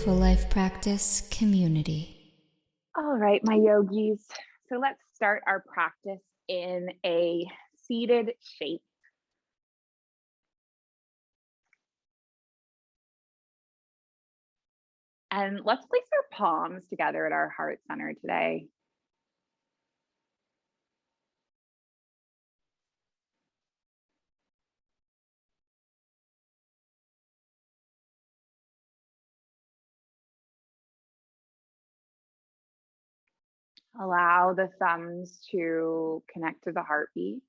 Mindful Life Practice community. All right, my yogis. So let's start our practice in a seated shape. And let's place our palms together at our heart center today. Allow the thumbs to connect to the heartbeat.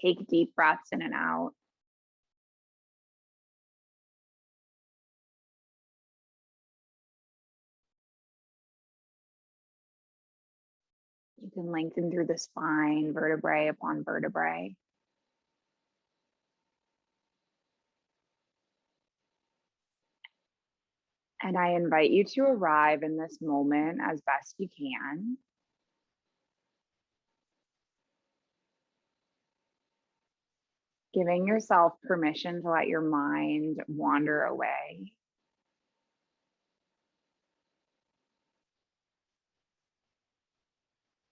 Take deep breaths in and out. You can lengthen through the spine, vertebrae upon vertebrae. And I invite you to arrive in this moment as best you can. Giving yourself permission to let your mind wander away.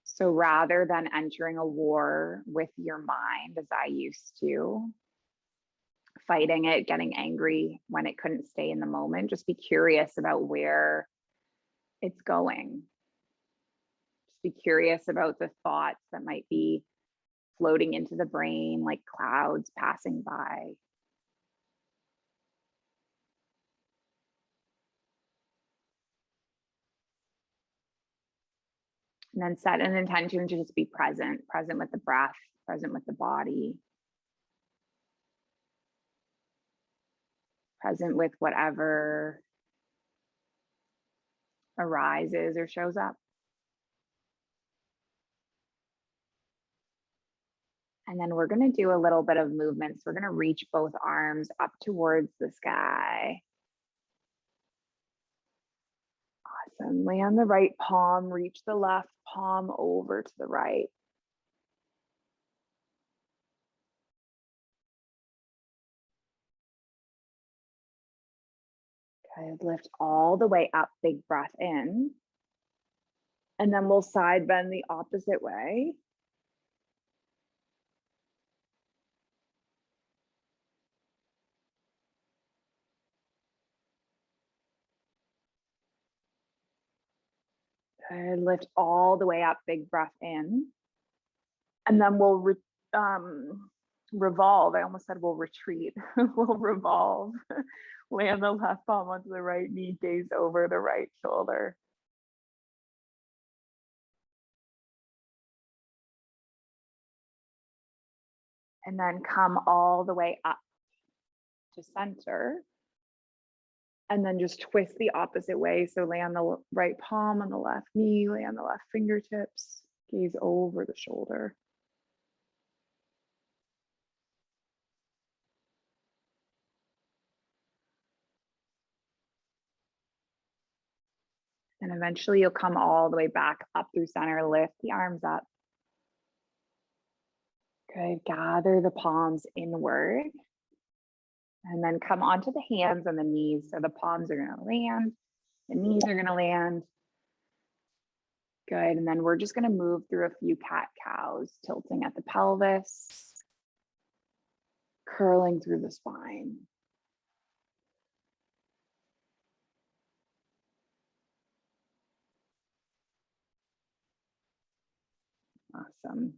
So rather than entering a war with your mind, as I used to, fighting it, getting angry when it couldn't stay in the moment, just be curious about where it's going. Just be curious about the thoughts that might be floating into the brain like clouds passing by. And then set an intention to just be present, present with the breath, present with the body, present with whatever arises or shows up. And then we're going to do a little bit of movements. We're going to reach both arms up towards the sky. Awesome. Lay on the right palm, reach the left palm over to the right. Good. Lift all the way up, big breath in. And then we'll side bend the opposite way. Good. Lift all the way up, big breath in. And then we'll revolve. I almost said we'll retreat. We'll revolve. Land the left palm onto the right knee, gaze over the right shoulder. And then come all the way up to center. And then just twist the opposite way. So lay on the right palm on the left knee, lay on the left fingertips, gaze over the shoulder. And eventually you'll come all the way back up through center, lift the arms up. Good, gather the palms inward. And then come onto the hands and the knees. So the palms are gonna land, the knees are gonna land. Good, and then we're just gonna move through a few cat-cows, tilting at the pelvis, curling through the spine. Awesome.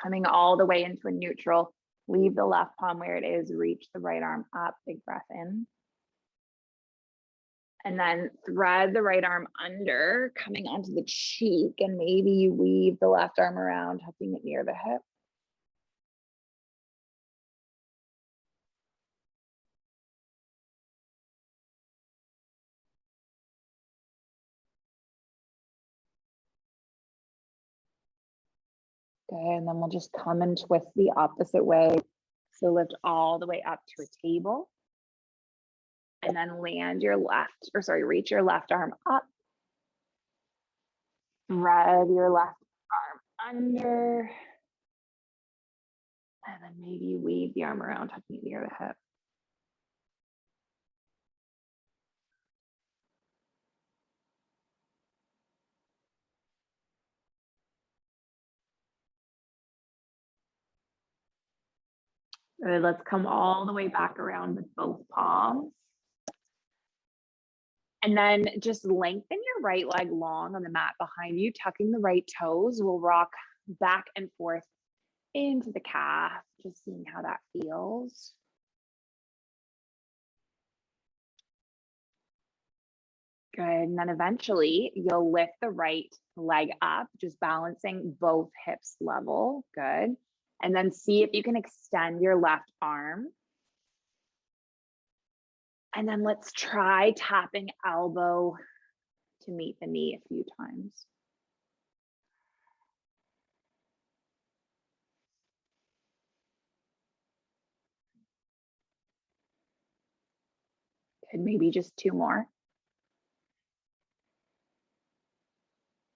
Coming all the way into a neutral, leave the left palm where it is, reach the right arm up, big breath in. And then thread the right arm under, coming onto the cheek, and maybe you weave the left arm around, hugging it near the hip. Okay, and then we'll just come and twist the opposite way. So lift all the way up to a table. And then land your left, or sorry, reach your left arm up. Thread your left arm under, and then maybe weave the arm around, tucking it near the hip. Good, let's come all the way back around with both palms. And then just lengthen your right leg long on the mat behind you, tucking the right toes. We'll rock back and forth into the calf, just seeing how that feels. Good, and then eventually you'll lift the right leg up, just balancing both hips level. Good. And then see if you can extend your left arm. And then let's try tapping elbow to meet the knee a few times. Good, maybe just two more.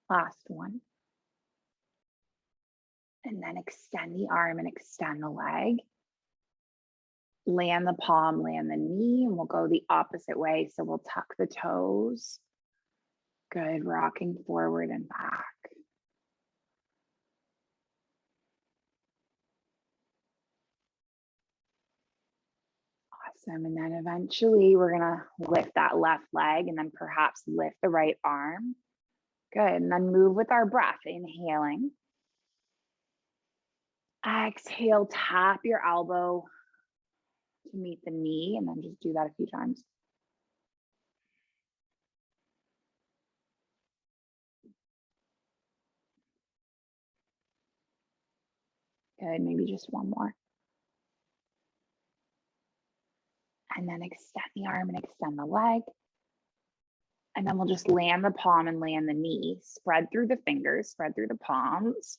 Last one. And then extend the arm and extend the leg. Land the palm, land the knee, and we'll go the opposite way. So we'll tuck the toes. Good, rocking forward and back. Awesome, and then eventually we're gonna lift that left leg and then perhaps lift the right arm. Good, and then move with our breath, inhaling. Exhale, tap your elbow to meet the knee, and then just do that a few times. Good, maybe just one more. And then extend the arm and extend the leg. And then we'll just land the palm and land the knee. Spread through the fingers, spread through the palms.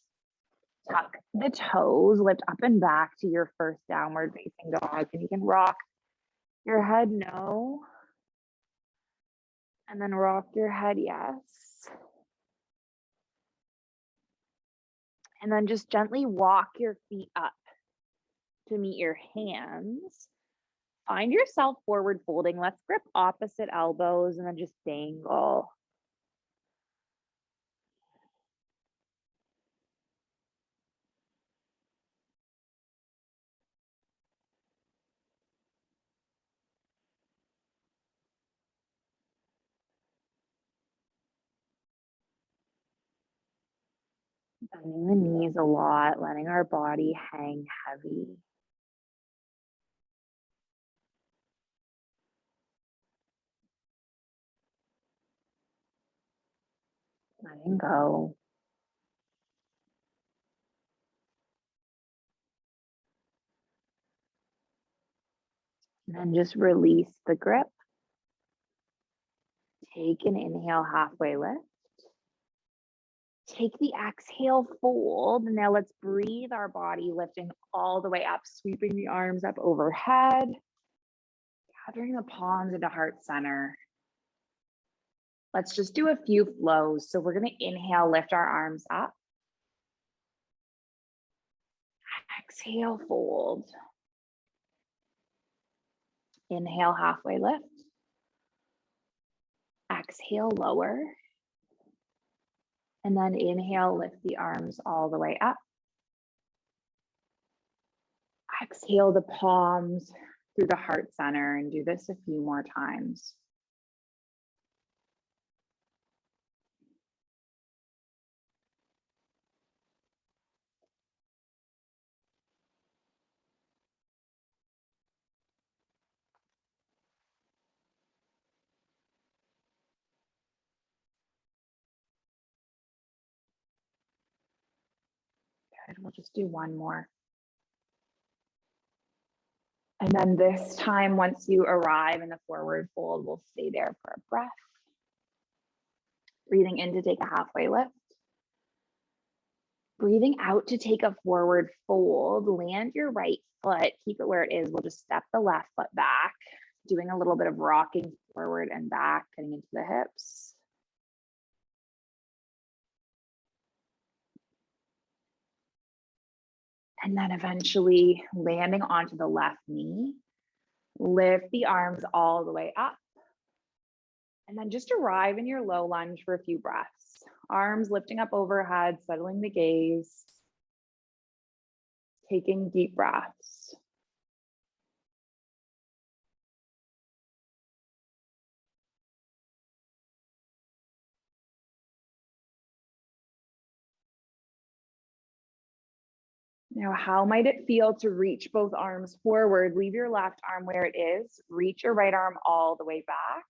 Tuck the toes, lift up and back to your first downward facing dog. And you can rock your head no. And then rock your head yes. And then just gently walk your feet up to meet your hands. Find yourself forward folding. Let's grip opposite elbows and then just dangle. Bending the knees a lot, letting our body hang heavy. Letting go. And then just release the grip. Take an inhale, halfway lift. Take the exhale, fold. Now let's breathe our body, lifting all the way up, sweeping the arms up overhead, gathering the palms into heart center. Let's just do a few flows. So we're going to inhale, lift our arms up. Exhale, fold. Inhale, halfway lift. Exhale, lower. And then inhale, lift the arms all the way up. Exhale the palms through the heart center and do this a few more times. Good, we'll just do one more. And then this time, once you arrive in the forward fold, we'll stay there for a breath. Breathing in to take a halfway lift. Breathing out to take a forward fold. Land your right foot, keep it where it is. We'll just step the left foot back, doing a little bit of rocking forward and back, getting into the hips. And then eventually landing onto the left knee, lift the arms all the way up. And then just arrive in your low lunge for a few breaths. Arms lifting up overhead, settling the gaze, taking deep breaths. Now, how might it feel to reach both arms forward? Leave your left arm where it is. Reach your right arm all the way back.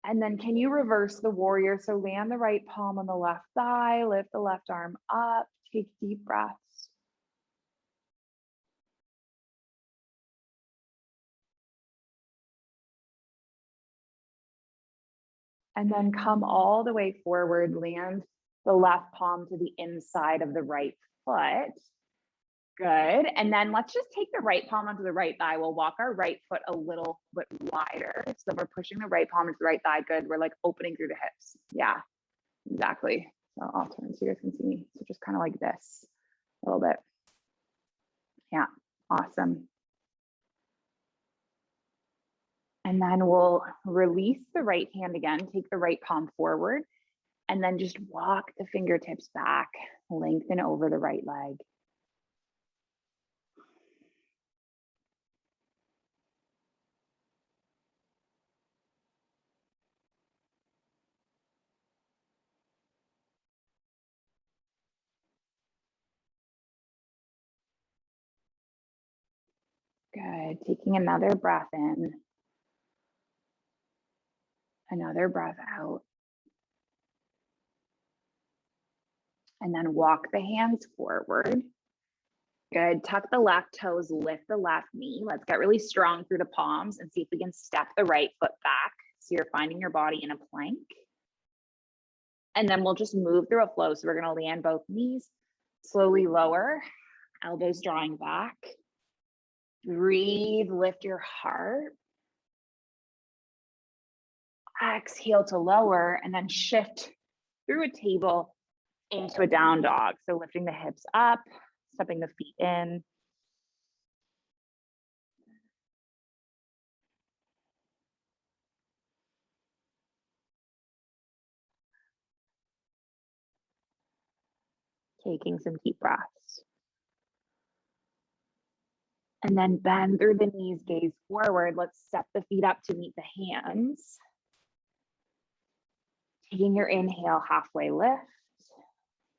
And then can you reverse the warrior? So land the right palm on the left thigh, lift the left arm up, take deep breaths. And then come all the way forward, land the left palm to the inside of the right foot. Good. And then let's just take the right palm onto the right thigh. We'll walk our right foot a little bit wider. So we're pushing the right palm into the right thigh. Good. We're like opening through the hips. Yeah, exactly. So I'll turn so you guys can see me. So just kind of like this a little bit. Yeah, awesome. And then we'll release the right hand again, take the right palm forward, and then just walk the fingertips back, lengthen over the right leg. Good. Taking another breath in, another breath out. And then walk the hands forward. Good. Tuck the left toes, lift the left knee. Let's get really strong through the palms and see if we can step the right foot back. So you're finding your body in a plank. And then we'll just move through a flow. So we're going to land both knees, slowly lower, elbows drawing back. Breathe, lift your heart. Exhale to lower, and then shift through a table into a down dog. So lifting the hips up, stepping the feet in. Taking some deep breaths. And then bend through the knees, gaze forward. Let's step the feet up to meet the hands. Taking your inhale, halfway lift.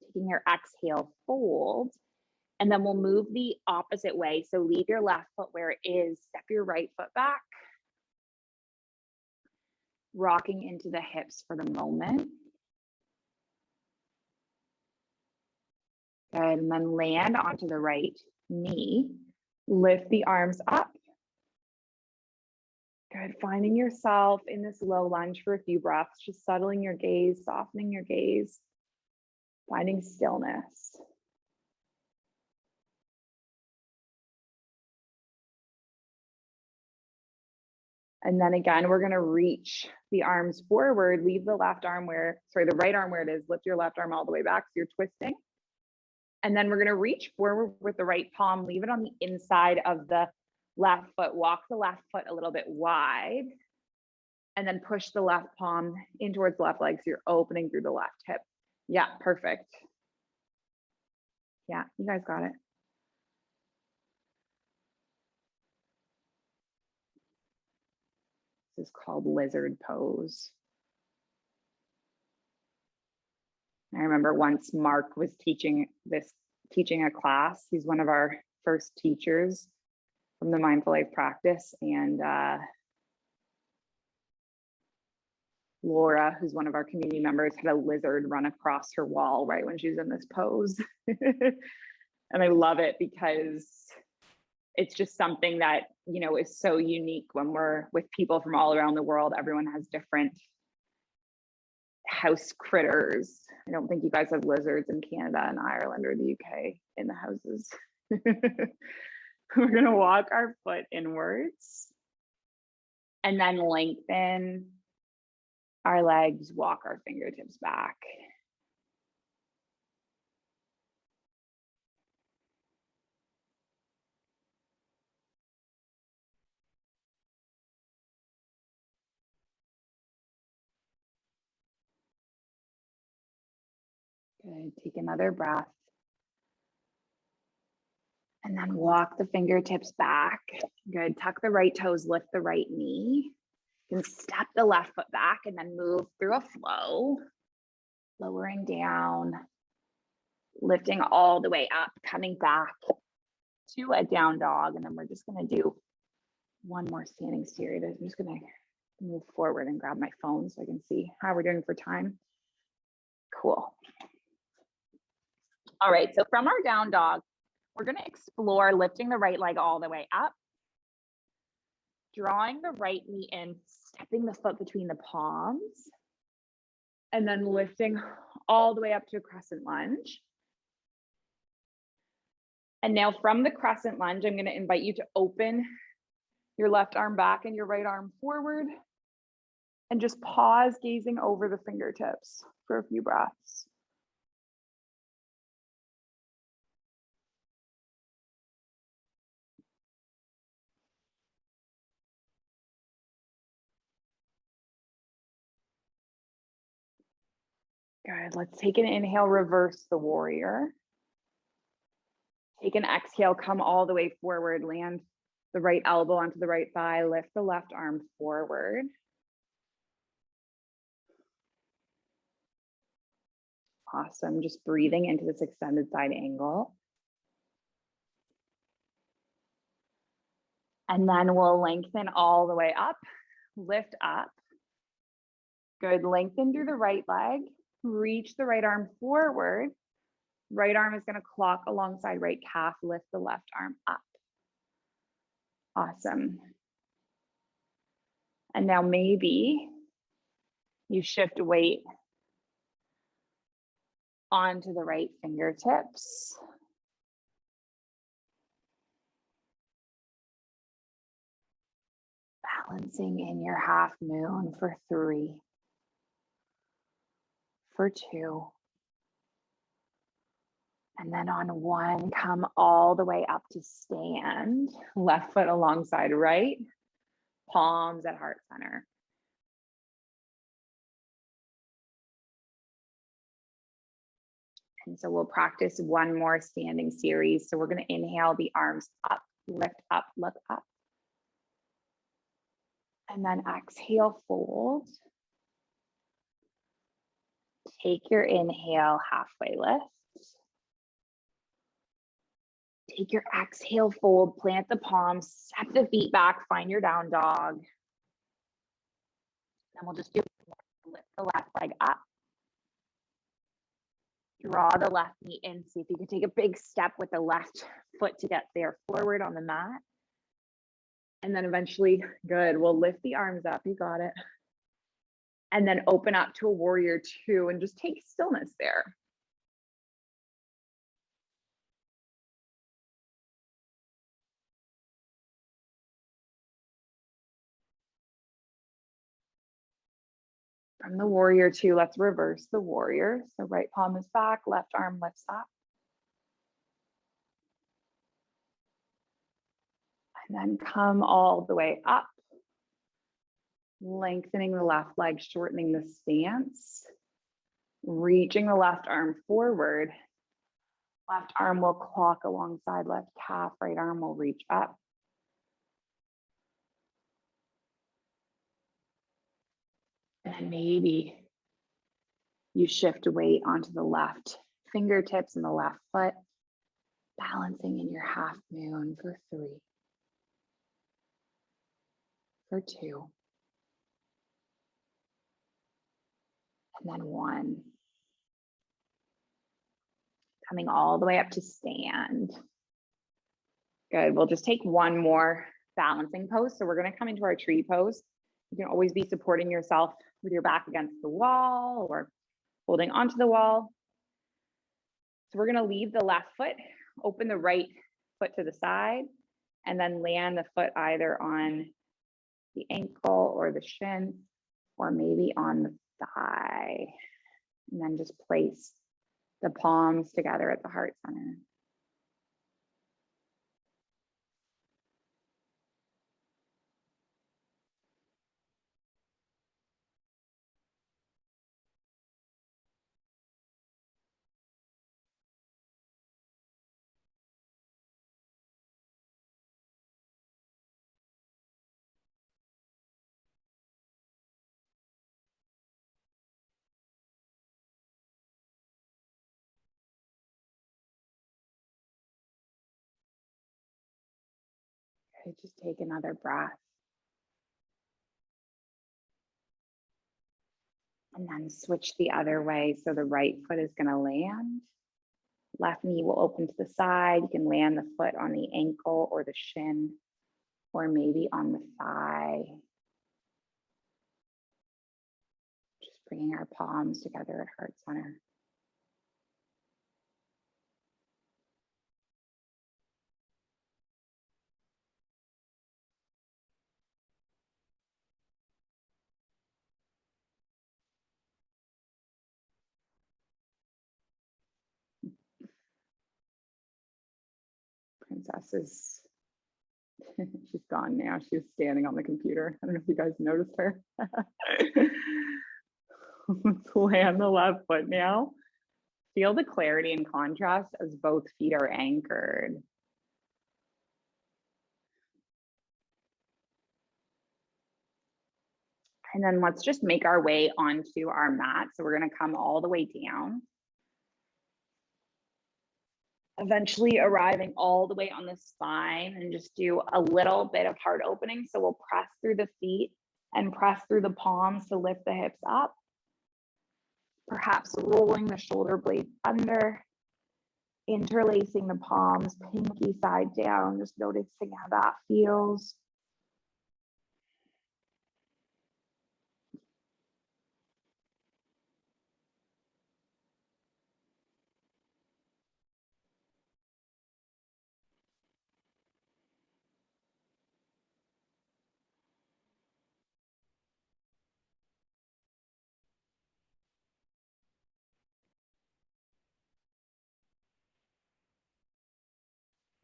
Taking your exhale, fold. And then we'll move the opposite way. So leave your left foot where it is. Step your right foot back. Rocking into the hips for the moment. Good. And then land onto the right knee. Lift the arms up. Good. Finding yourself in this low lunge for a few breaths, just settling your gaze, softening your gaze, finding stillness. And then again, we're going to reach the arms forward, leave the right arm where it is, lift your left arm all the way back so you're twisting. And then we're going to reach forward with the right palm, leave it on the inside of the left foot, walk the left foot a little bit wide, and then push the left palm in towards the left leg so you're opening through the left hip. Yeah, perfect. Yeah, you guys got it. This is called lizard pose. I remember once Mark was teaching a class. He's one of our first teachers from the Mindful Life practice. And Laura, who's one of our community members, had a lizard run across her wall right when she was in this pose. And I love it because it's just something that, you know, is so unique when we're with people from all around the world. Everyone has different house critters. I don't think you guys have lizards in Canada and Ireland or the UK in the houses. We're going to walk our foot inwards and then lengthen our legs, walk our fingertips back. Good. Take another breath. And then walk the fingertips back. Good. Tuck the right toes, lift the right knee. You can step the left foot back and then move through a flow. Lowering down, lifting all the way up, coming back to a down dog. And then we're just going to do one more standing series. I'm just going to move forward and grab my phone so I can see how we're doing for time. Cool. All right, so from our down dog, we're going to explore lifting the right leg all the way up, drawing the right knee in, stepping the foot between the palms, and then lifting all the way up to a crescent lunge. And now from the crescent lunge, I'm going to invite you to open your left arm back and your right arm forward, and just pause, gazing over the fingertips for a few breaths. Good. Let's take an inhale, reverse the warrior. Take an exhale, come all the way forward, land the right elbow onto the right thigh, lift the left arm forward. Awesome. Just breathing into this extended side angle. And then we'll lengthen all the way up, lift up. Good. Lengthen through the right leg. Reach the right arm forward. Right arm is going to clock alongside right calf. Lift the left arm up. Awesome. And now maybe you shift weight onto the right fingertips. Balancing in your half moon for 3, for 2. And then on 1, come all the way up to stand. Left foot alongside right, palms at heart center. And so we'll practice one more standing series. So we're going to inhale the arms up, lift up, look up. And then exhale, fold. Take your inhale, halfway lift. Take your exhale, fold, plant the palms, step the feet back, find your down dog. Then we'll just do lift the left leg up. Draw the left knee in. See if you can take a big step with the left foot to get there forward on the mat. And then eventually, good, we'll lift the arms up. You got it. And then open up to a warrior 2 and just take stillness there. From the warrior 2, let's reverse the warrior. So right palm is back, left arm lifts up. And then come all the way up. Lengthening the left leg, shortening the stance. Reaching the left arm forward. Left arm will clock alongside left calf, right arm will reach up. And then maybe you shift weight onto the left fingertips and the left foot, balancing in your half moon for 3, for 2, and then 1. Coming all the way up to stand. Good. We'll just take one more balancing pose. So we're going to come into our tree pose. You can always be supporting yourself with your back against the wall or holding onto the wall. So we're going to leave the left foot, open the right foot to the side, and then land the foot either on the ankle or the shin, or maybe on the thigh. And then just place the palms together at the heart center. Okay, just take another breath. And then switch the other way. So the right foot is going to land. Left knee will open to the side. You can land the foot on the ankle or the shin, or maybe on the thigh. Just bringing our palms together at heart center. Princess is, she's gone now. She's standing on the computer. I don't know if you guys noticed her. Let's land the left foot now. Feel the clarity and contrast as both feet are anchored. And then let's just make our way onto our mat. So we're going to come all the way down, eventually arriving all the way on the spine, and just do a little bit of heart opening. So we'll press through the feet and press through the palms to lift the hips up. Perhaps rolling the shoulder blades under, interlacing the palms, pinky side down, just noticing how that feels.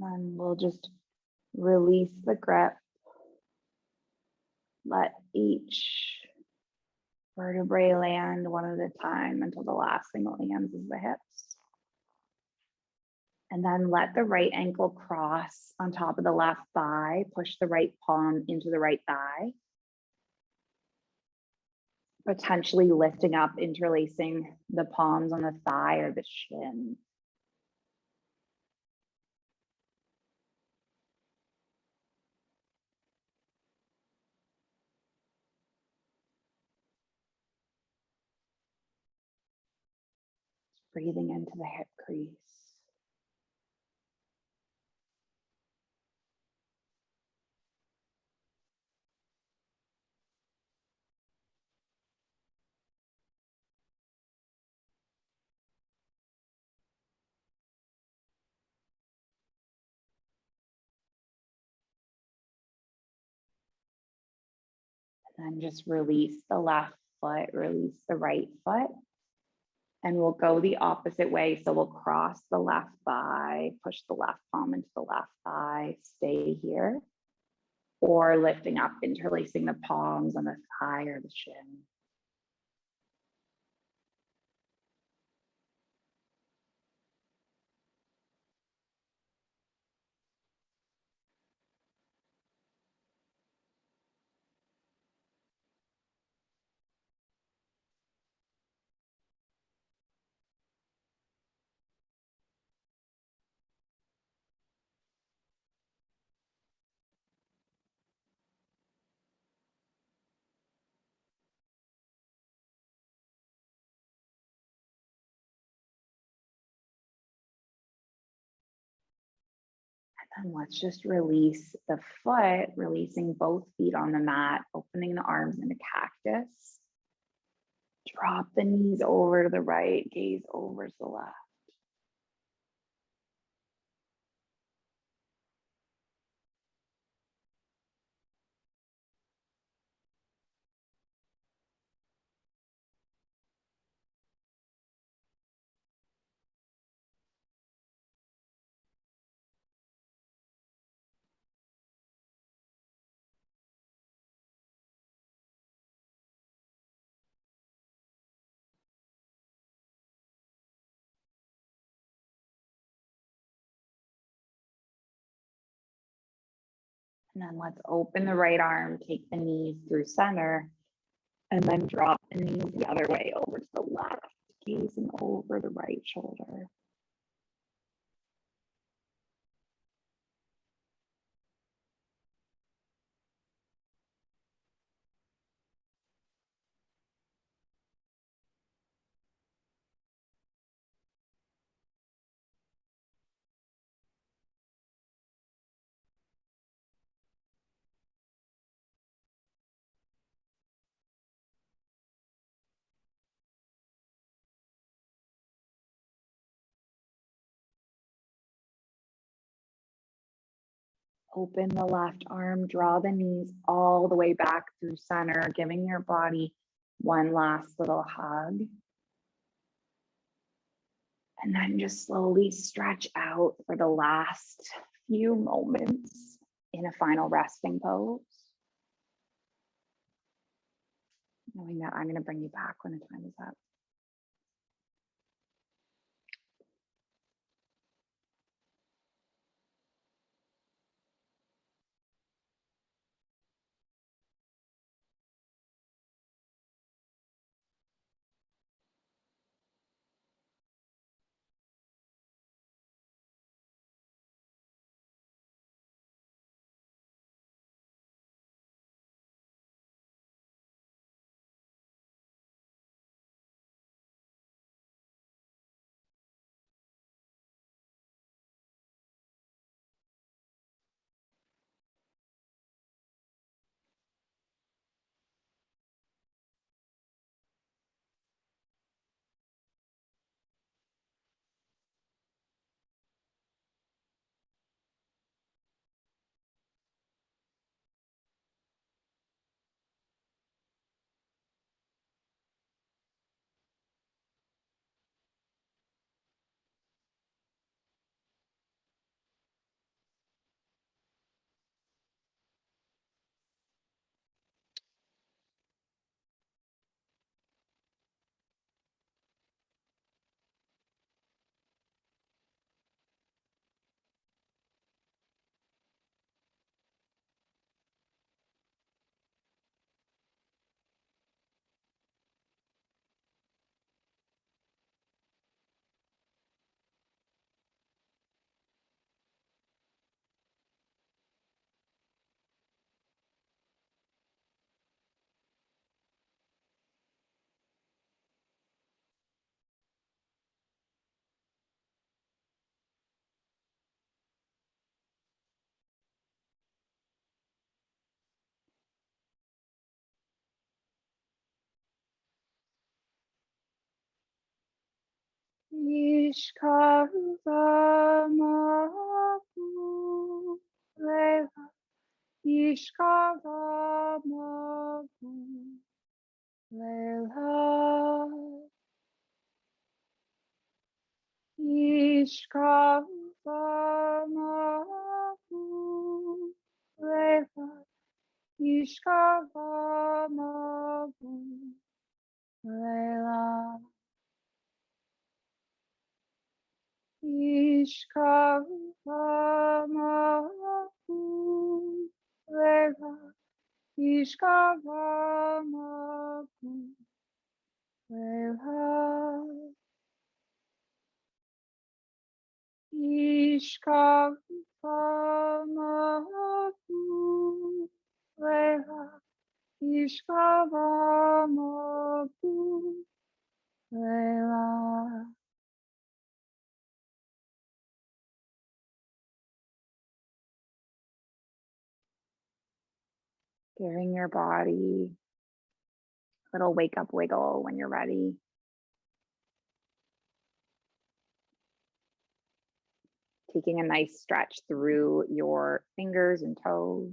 And we'll just release the grip. Let each vertebrae land one at a time until the last thing that lands is the hips. And then let the right ankle cross on top of the left thigh. Push the right palm into the right thigh. Potentially lifting up, interlacing the palms on the thigh or the shin. Breathing into the hip crease. And then just release the left foot, release the right foot. And we'll go the opposite way. So we'll cross the left thigh, push the left palm into the left thigh, stay here. Or lifting up, interlacing the palms on the thigh or the shin. And let's just release the foot, releasing both feet on the mat, opening the arms into cactus. Drop the knees over to the right, gaze over to the left. And then let's open the right arm, take the knees through center, and then drop the knees the other way over to the left, gazing over the right shoulder. Open the left arm, draw the knees all the way back through center, giving your body one last little hug. And then just slowly stretch out for the last few moments in a final resting pose. Knowing that I'm going to bring you back when the time is up. Ishkavamapu Lela Ishkavamapu Lela Ishkavamapu Lela Ishkavamapu Lela Ishkavamapu Lela Ishkavamapu Lela Ishkavamapu Lela Ishkavamapu Lela. Giving your body a little wake up wiggle when you're ready. Taking a nice stretch through your fingers and toes.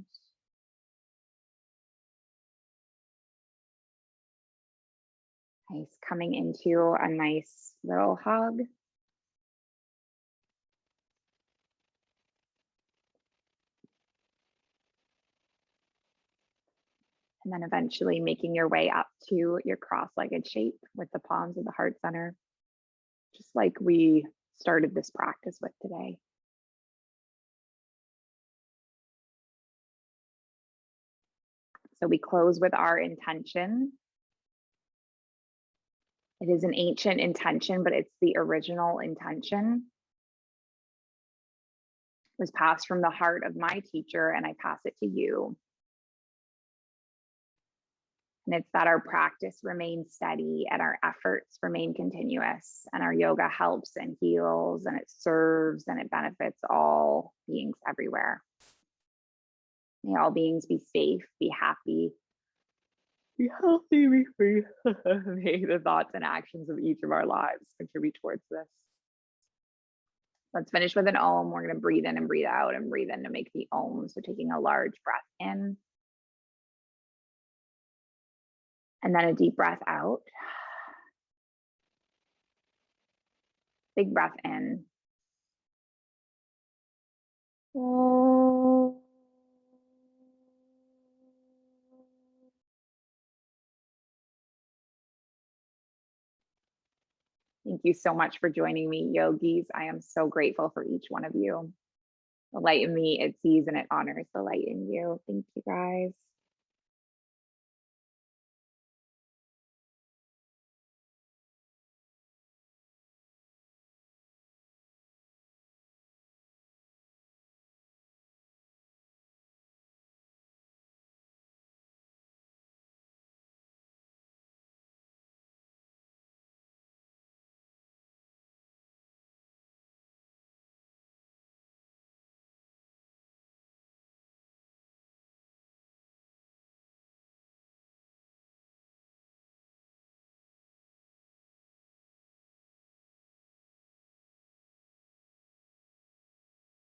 Nice, coming into a nice little hug. And then eventually making your way up to your cross-legged shape with the palms of the heart center, just like we started this practice with today. So we close with our intention. It is an ancient intention, but it's the original intention. It was passed from the heart of my teacher, and I pass it to you. And it's that our practice remains steady and our efforts remain continuous, and our yoga helps and heals and it serves and it benefits all beings everywhere. May all beings be safe, be happy, be healthy, be free. May the thoughts and actions of each of our lives contribute towards this. Let's finish with an Om. We're going to breathe in and breathe out and breathe in to make the Om. So taking a large breath in and then a deep breath out. Big breath in. Thank you so much for joining me, yogis. I am so grateful for each one of you. The light in me, it sees and it honors the light in you. Thank you, guys.